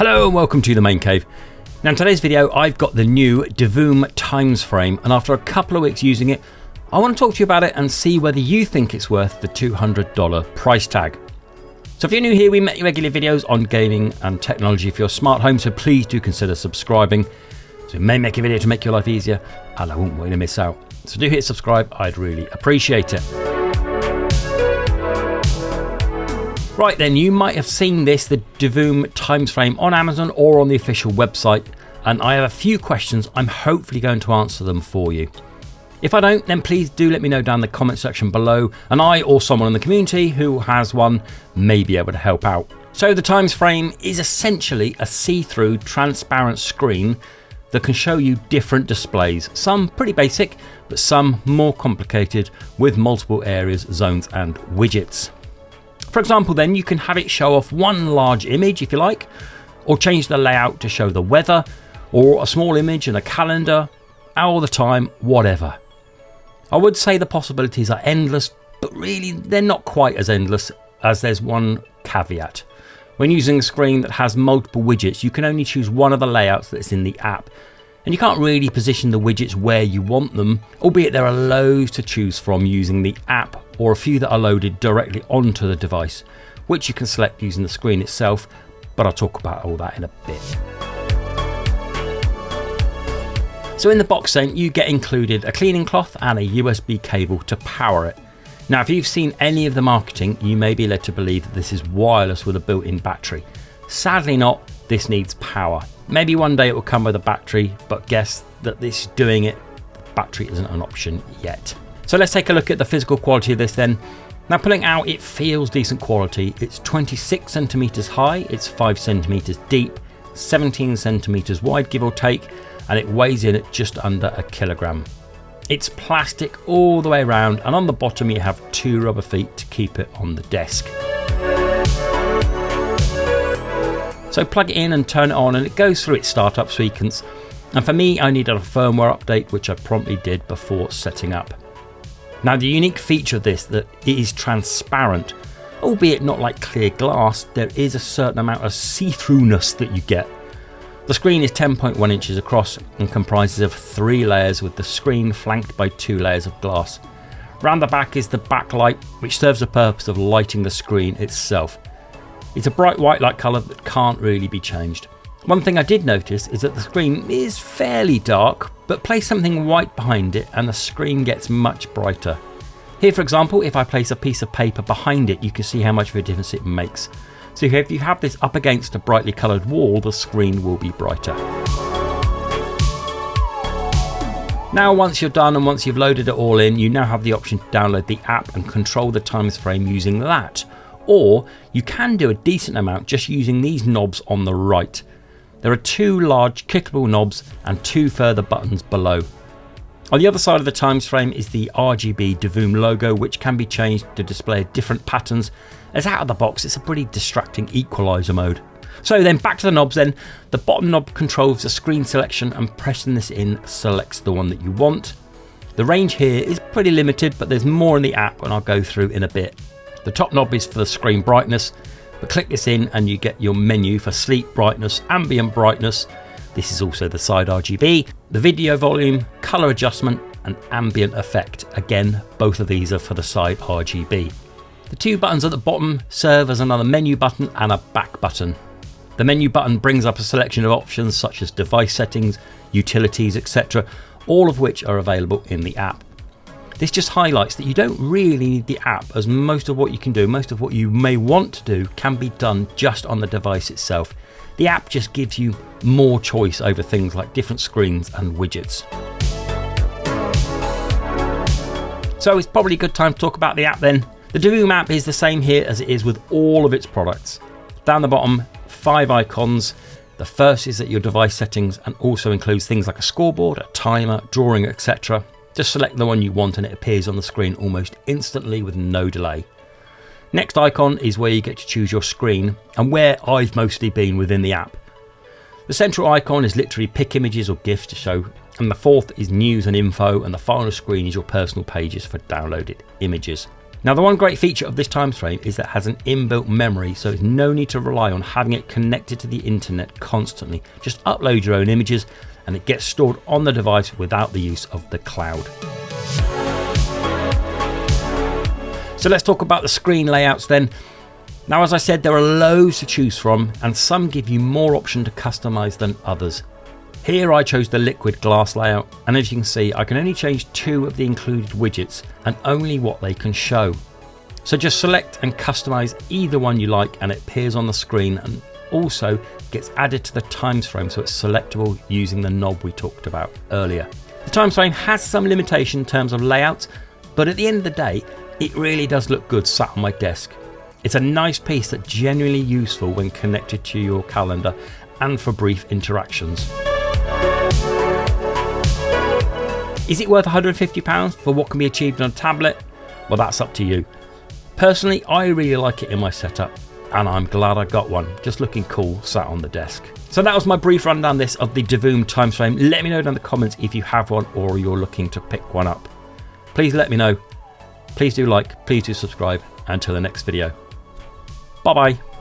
Hello and welcome to the Main Cave. Now in today's video I've got the new Divoom Times Frame, and after a couple of weeks using it I want to talk to you about it and see whether you think it's worth the $200 price tag. So if you're new here, we make regular videos on gaming and technology for your smart home, so please do consider subscribing. So we may make a video to make your life easier and I won't want you to miss out. So do hit subscribe, I'd really appreciate it. Right then, you might have seen this, the Divoom Times Frame, on Amazon or on the official website, and I have a few questions. I'm hopefully going to answer them for you. If I don't, then please do let me know down in the comment section below, and I or someone in the community who has one may be able to help out. So the Times Frame is essentially a see-through transparent screen that can show you different displays, some pretty basic, but some more complicated with multiple areas, zones and widgets. For example then, you can have it show off one large image if you like, or change the layout to show the weather, or a small image and a calendar, all the time, whatever. I would say the possibilities are endless, but really they're not quite as endless, as there's one caveat. When using a screen that has multiple widgets, you can only choose one of the layouts that's in the app, and you can't really position the widgets where you want them, albeit there are loads to choose from using the app, or a few that are loaded directly onto the device, which you can select using the screen itself, but I'll talk about all that in a bit. So in the box then, you get included a cleaning cloth and a USB cable to power it. Now if you've seen any of the marketing, you may be led to believe that this is wireless with a built-in battery. Sadly not, this needs power. Maybe one day it will come with a battery, but guess that this is doing it, battery isn't an option yet. So let's take a look at the physical quality of this then. Now pulling out, it feels decent quality. It's 26 centimeters high, it's 5 centimeters deep, 17 centimeters wide give or take, and it weighs in at just under a kilogram. It's plastic all the way around, and on the bottom you have 2 rubber feet to keep it on the desk. So plug it in and turn it on and it goes through its startup sequence, and for me I needed a firmware update, which I promptly did before setting up. Now the unique feature of this, that it is transparent, albeit not like clear glass, there is a certain amount of see-throughness that you get. The screen is 10.1 inches across and comprises of 3 layers, with the screen flanked by 2 layers of glass. Round the back is the backlight, which serves the purpose of lighting the screen itself. It's a bright white light colour that can't really be changed. One thing I did notice is that the screen is fairly dark, but place something white behind it and the screen gets much brighter. Here for example, if I place a piece of paper behind it, you can see how much of a difference it makes. So if you have this up against a brightly coloured wall, the screen will be brighter. Now once you're done and once you've loaded it all in, you now have the option to download the app and control the Times Frame using that. Or you can do a decent amount just using these knobs on the right. There are 2 large clickable knobs and 2 further buttons below. On the other side of the Times Frame is the RGB Divoom logo, which can be changed to display different patterns, as out of the box it's a pretty distracting equalizer mode. So then back to the knobs then. The bottom knob controls the screen selection, and pressing this in selects the one that you want. The range here is pretty limited, but there's more in the app and I'll go through in a bit. The top knob is for the screen brightness, but click this in and you get your menu for sleep brightness, ambient brightness. This is also the side RGB, the video volume, color adjustment and ambient effect. Again, both of these are for the side RGB. The 2 buttons at the bottom serve as another menu button and a back button. The menu button brings up a selection of options such as device settings, utilities, etc., all of which are available in the app. This just highlights that you don't really need the app, as most of what you can do, most of what you may want to do, can be done just on the device itself. The app just gives you more choice over things like different screens and widgets. So it's probably a good time to talk about the app then. The Divoom app is the same here as it is with all of its products. Down the bottom, 5 icons. The first is at your device settings and also includes things like a scoreboard, a timer, drawing, etc. Just select the one you want and it appears on the screen almost instantly with no delay. Next icon is where you get to choose your screen and where I've mostly been within the app. The central icon is literally pick images or GIFs to show, and the fourth is news and info, and the final screen is your personal pages for downloaded images. Now, the one great feature of this time frame is that it has an inbuilt memory, so there's no need to rely on having it connected to the internet constantly. Just upload your own images and it gets stored on the device without the use of the cloud. So let's talk about the screen layouts then. Now, as I said, there are loads to choose from and some give you more option to customize than others. Here I chose the liquid glass layout, and as you can see, I can only change 2 of the included widgets and only what they can show. So just select and customize either one you like and it appears on the screen, and also gets added to the times frame, so it's selectable using the knob we talked about earlier. The times frame has some limitation in terms of layout, but at the end of the day, it really does look good sat on my desk. It's a nice piece that's genuinely useful when connected to your calendar and for brief interactions. Is it worth £150 for what can be achieved on a tablet? Well, that's up to you. Personally, I really like it in my setup and I'm glad I got one. Just looking cool sat on the desk. So that was my brief rundown this of the Divoom Times Frame. Let me know down in the comments if you have one or you're looking to pick one up. Please let me know. Please do like, please do subscribe. Until the next video. Bye bye.